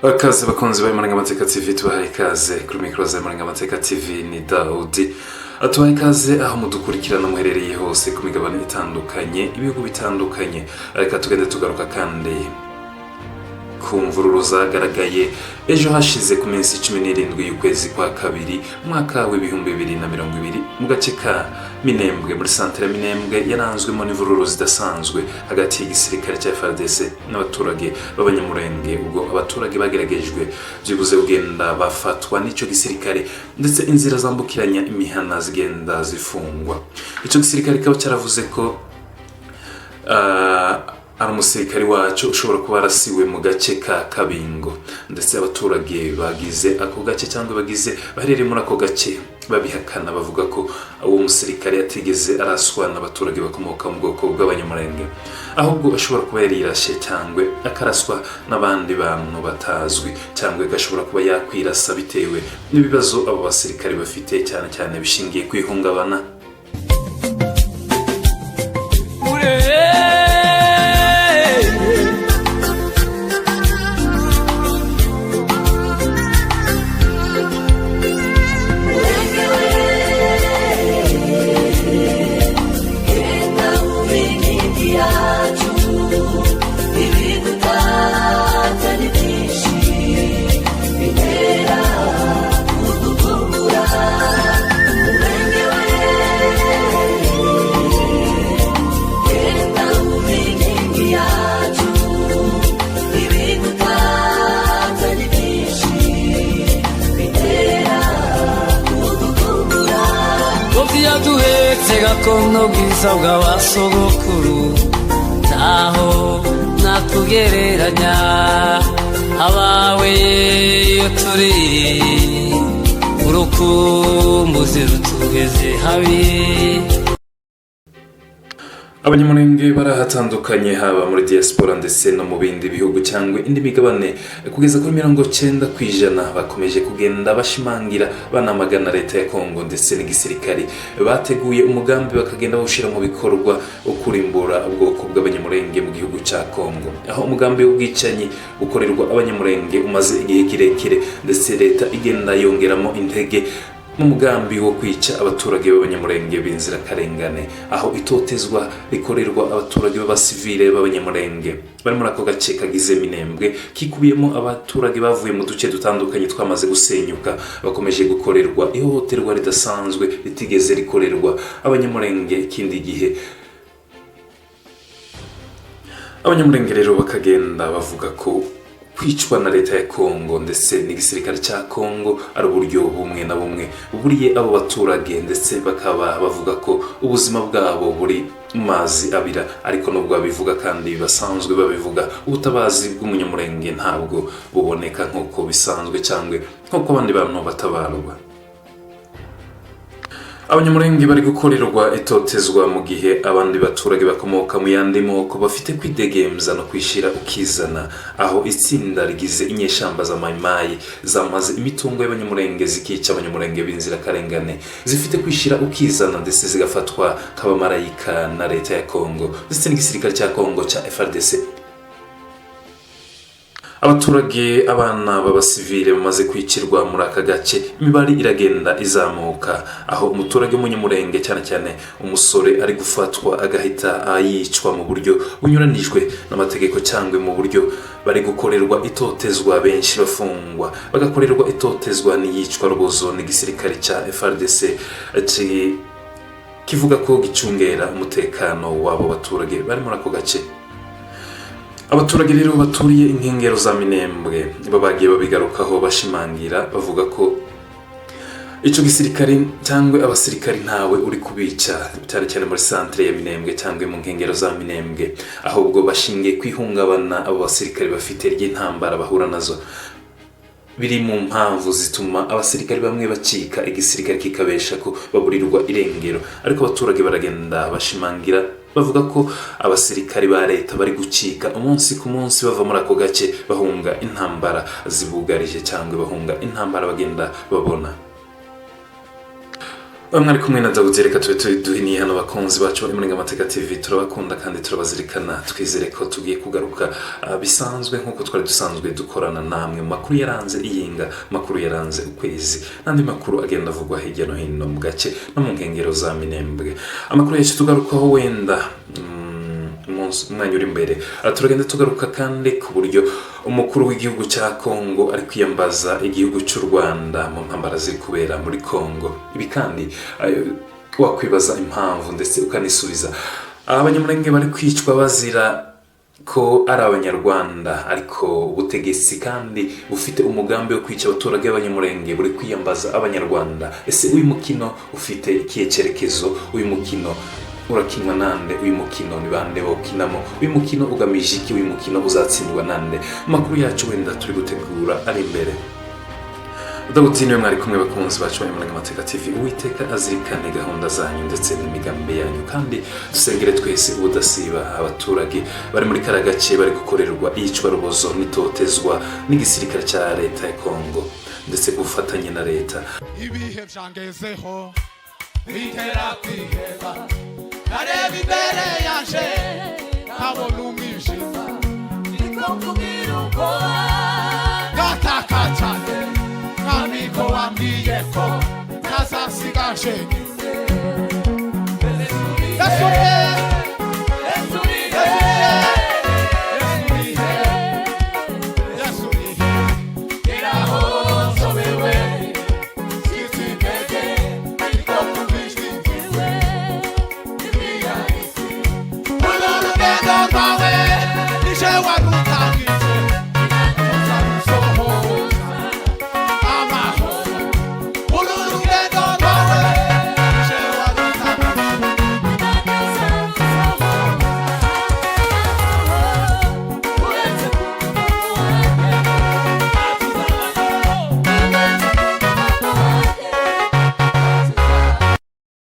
Akaze bakunzi ba Marangamateka TV, tubahaye ikaze kuri mikoro za Marangamateka TV. Ni Daudi atubahaye ikaze aho mudukurikirana muherereye hose ku migabane itandukanye, ibihugu bitandukanye. Reka tugende tugaruka kandi ku mvururu zagaragaye ejo hashize ku minsi 17 y'ukwezi kwa kabiri mwaka w'ibihumbi 2020 mu gace ka Minembwe, muri santere Minembwe yaranzwemo n'imvururu zidasanzwe hagati y'igisirikare cya FARDC n'abaturage b'abanyamurenge. Ubwo abaturage bageragejwe byibuze kugenda bafatwa n'ico gisirikare, ndetse inzira zambukiranya imihana zigenda zifungwa. Ico gisirikare kaba cyaravuze ko ari umusirikari wacu ushobora kuba arasiwe mu gace ka Kabingo, ndetse abaturage bagize ako gace cyangwa bagize baherereye muri ako gace babihakana, bavuga ko uwo musirikare atigeze araswa n'abaturage bakomoka mu bwoko bw'abanyamurenge, ahubwo ashobora kuba yarirashe cyangwa akaraswa n'abandi bantu batazwi, cyangwa agashobora kuba yakwirasa bitewe n'ibibazo abo basirikare bafite, cyane cyane bishingiye kwihungabana. Gakondo bwiza bw'abasogokuru ntaho natugereranya, abawe iyo turi urukumbuzi rutugeze habi. Abanyamurenge barahatandukanye, haba muri diaspora ndetse no mu bindi bihugu cyangwa indi migabane, kugeza kuri 90% bakomeje kugenda bashimangira banamagana leta ya Kongo ndetse n'igisirikare. Bateguye umugambi bakagenda bawushira mu bikorwa ukurimbura ubwoko bw'abanyamurenge mu gihugu cya Kongo, aho umugambi w'ubwicanyi ukorerwa abanyamurenge umaze igihe kirekire, ndetse leta igenda yongeramo intege mu mugambi wo kwica abaturage b'abanyamurenge b'inzira karengane, aho itotezwa rikorerwa abaturage b'abasivile b'abanyamurenge bari muri ako gace kagize Minembwe, kikubiyemo abaturage bavuye mu duce dutandukanye twamaze gusenyuka, bakomeje gukorerwa ihohoterwa ridasanzwe ritigeze rikorerwa abanyamurenge ikindi gihe. Abanyamurenge rero bakagenda bavuga ko kwicwa na leta ya Kongo ndetse n'igisirikare cya Kongo ari uburyo bumwe na bumwe buburiye abo baturage, ndetse bakaba bavuga ko ubuzima bwabo buri mazi abira. Ariko nubwo babivuga kandi basanzwe babivuga, ubutabazi bw'umunyamurenge ntabwo buboneka nk'uko bisanzwe cyangwa nk'uko abandi bantu batabarwa. Abanyamurenge bari gukorerwa itotezwa mu gihe abandi baturage bakomoka mu yandi moko bafite kwidegemza no kwishira ukizana, aho itsinda rigize inyeshamba za Mayimayi zamaze imitungo y'abanyamurenge zikica abanyamurenge b'inzira karengane, zifite kwishira ukizana ndetse zigafatwa k'abamarayika na leta ya Kongo ndetse n'igisirikare cya Kongo cya FARDC. Abaturage, abana b'abasivile bamaze kwicirwa muri aka gace, imibare iragenda izamuka, aho umuturage w'umunyamurenge cyane cyane umusore ari gufatwa agahita yicwa mu buryo bunyuranijwe n'amategeko, cyangwa mu buryo bari gukorerwa itotezwa. Benshi bafungwa bagakorerwa itotezwa n'iyicwa rubozo n'igisirikare cya FARDC kivuga ko gicungera umutekano w'abo baturage bari muri ako gace. Abaturage rero baturiye inkengero za Minembwe babagiye babigarukaho bashimangira, bavuga ko ico gisirikare cyangwa abasirikari ntawe uri kubica, cyane cyane muri santere ya Minembwe cyangwa mu nkengero za Minembwe, ahubwo bashingiye kwihungabana abo basirikari bafite ry'intambara bahura nazo. Biri mu mpamvu zituma abasirikari bamwe bacika, igisirikare kikabesha ko baburirwa irengero. Ariko abaturage baragenda bashimangira, bavuga ko abasirikari ba leta bari gucika umunsi ku munsi bava muri ako gace, bahunga intambara zibugarije cyangwa bahunga intambara bagenda babona. mwari kumwe na Dawudi, reka tube duhiniye hano bakunzi bacu bari muri Amateka TV, turabakunda kandi turabazirikana. Twizere ko tugiye kugaruka bisanzwe nk'uko twari dusanzwe dukorana namwe makuru yaranze iyinga, makuru yaranze ukwezi, n'andi makuru agenda avugwa hirya no hino mu gace no mu nkengero za Minembwe. Amakuru yacu tugarukaho wenda umwanya uri imbere, turagenda tugaruka kandi ku buryo umukuru w'igihugu cya Kongo ari kwiyambaza igihugu cy'u Rwanda mu ntambara ziri kubera muri Kongo. Ibi kandi wakwibaza impamvu ndetse ukanisubiza abanyamurenge bari kwicwa bazira ko ari abanyarwanda, ariko ubutegetsi kandi bufite umugambi wo kwica abaturage b'abanyamurenge buri kwiyambaza abanyarwanda. Ese uyu mukino ufite ikihe cyerekezo? Uyu mukino urakinwa nande? Uyu mukino ni bande bokinamo? Uyu mukino ugamije iki? Uyu mukino uzatsindwa nande? Amakuru yacu wenda turi gutegura ari imbere. Dawudi niwe mwari kumwe bakunzi bacu bari muri Amateka TV. Uwiteka azirikane gahunda zanyu ndetse n'imigambi yanyu, kandi dusengere twese ubudasiba abaturage bari muri kara gace bari gukorerwa iyicwa rubozo n'itotezwa n'igisirikare cya leta ya Kongo ndetse gufatanya na leta. Ibihe byangezeho bitera kwiheba, nareba imbere yaje nkabona umwijima, niko mvugira ubwoba ngataka cyane, niko wambwiye ko ntazasigaje nyine.